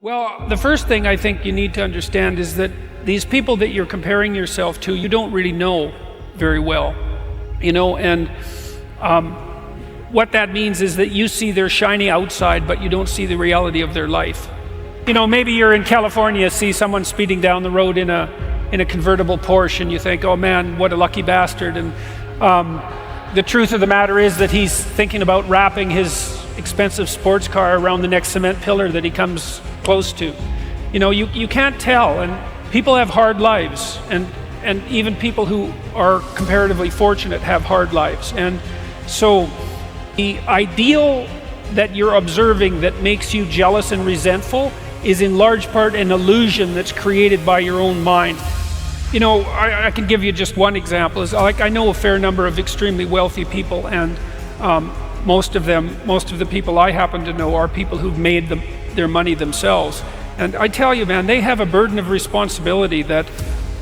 Well, the first thing I think you need to understand is that these people that you're comparing yourself to, you don't really know very well, and what that means is that you see their shiny outside, but you don't see the reality of their life. Maybe you're in California, see someone speeding down the road in a convertible Porsche, and you think, oh man, what a lucky bastard. And the truth of the matter is that he's thinking about wrapping his expensive sports car around the next cement pillar that he comes close to. You can't tell, and people have hard lives, and even people who are comparatively fortunate have hard lives. And so the ideal that you're observing that makes you jealous and resentful is in large part an illusion that's created by your own mind. I can give you just one example. I know a fair number of extremely wealthy people, and most of the people I happen to know are people who've made their money themselves. And I tell you, man, they have a burden of responsibility that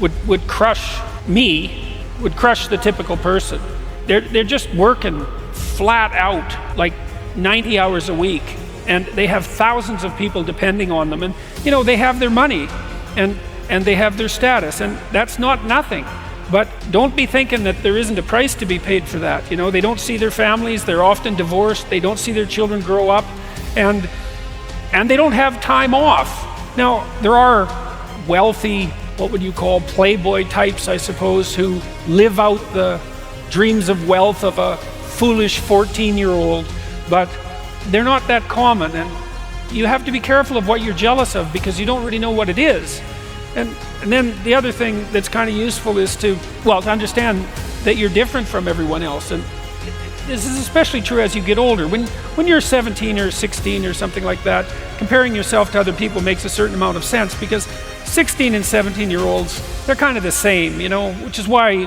would crush me, would crush the typical person. They're just working flat out, like 90 hours a week, and they have thousands of people depending on them. And they have their money, and they have their status, and that's not nothing. But don't be thinking that there isn't a price to be paid for that. They don't see their families, they're often divorced, they don't see their children grow up, and they don't have time off. Now, there are wealthy, what would you call, playboy types, I suppose, who live out the dreams of wealth of a foolish 14-year-old, but they're not that common, and you have to be careful of what you're jealous of because you don't really know what it is. And then the other thing that's kind of useful is to understand that you're different from everyone else. And this is especially true as you get older. When you're 17 or 16 or something like that, comparing yourself to other people makes a certain amount of sense because 16 and 17-year-olds, they're kind of the same, which is why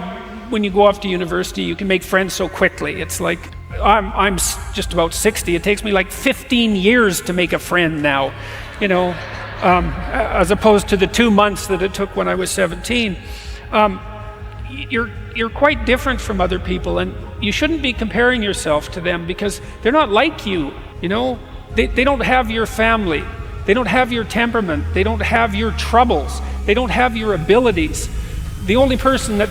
when you go off to university, you can make friends so quickly. It's like, I'm just about 60. It takes me like 15 years to make a friend now, as opposed to the 2 months that it took when I was 17. You're quite different from other people, and you shouldn't be comparing yourself to them because they're not like you. They don't have your family, they don't have your temperament, they don't have your troubles, they don't have your abilities. The only person that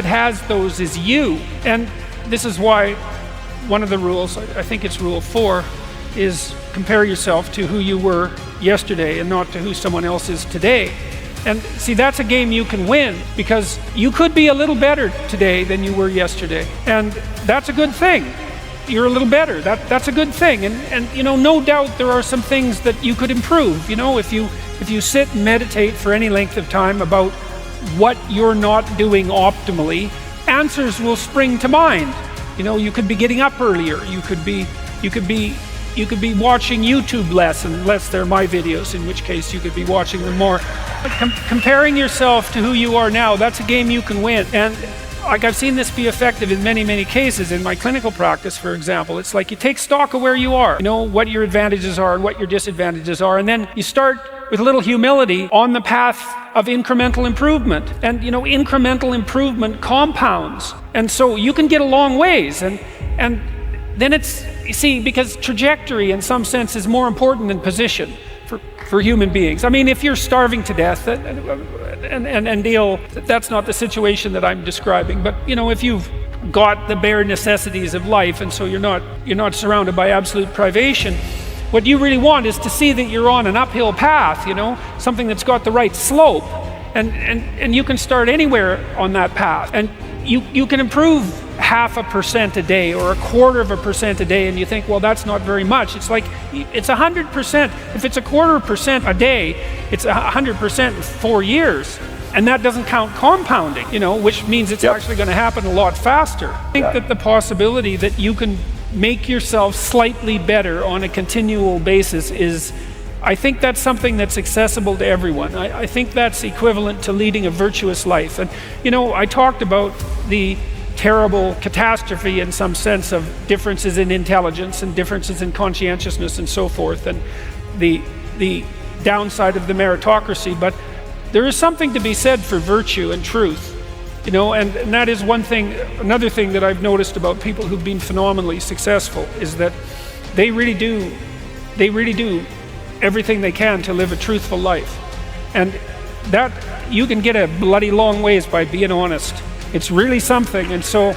has those is you. And this is why one of the rules, I think it's rule 4, is compare yourself to who you were yesterday and not to who someone else is today. And see, that's a game you can win because you could be a little better today than you were yesterday. And that's a good thing. You're a little better. That's a good thing. And no doubt there are some things that you could improve. If you sit and meditate for any length of time about what you're not doing optimally, answers will spring to mind. You could be getting up earlier. You could be watching YouTube less, unless they're my videos, in which case you could be watching them more. But comparing yourself to who you are now, that's a game you can win. And I've seen this be effective in many, many cases. In my clinical practice, for example, it's like you take stock of where you are, what your advantages are and what your disadvantages are, and then you start with a little humility on the path of incremental improvement. And incremental improvement compounds. And so you can get a long ways. And then because trajectory in some sense is more important than position for human beings. I mean, if you're starving to death, that's not the situation that I'm describing. But if you've got the bare necessities of life, and so you're not surrounded by absolute privation, what you really want is to see that you're on an uphill path, something that's got the right slope, and you can start anywhere on that path, and you can improve 0.5% a day or 0.25% a day, and you think, well, that's not very much. It's like, it's 100%. If it's 0.25% a day, it's 100% in 4 years. And that doesn't count compounding, which means it's actually going to happen a lot faster. I think that the possibility that you can make yourself slightly better on a continual basis I think that's something that's accessible to everyone. I think that's equivalent to leading a virtuous life. And, I talked about the terrible catastrophe in some sense of differences in intelligence and differences in conscientiousness and so forth, and the downside of the meritocracy, but there is something to be said for virtue and truth, and that is another thing that I've noticed about people who've been phenomenally successful is that they really do everything they can to live a truthful life. And that, you can get a bloody long ways by being honest. It's really something. And so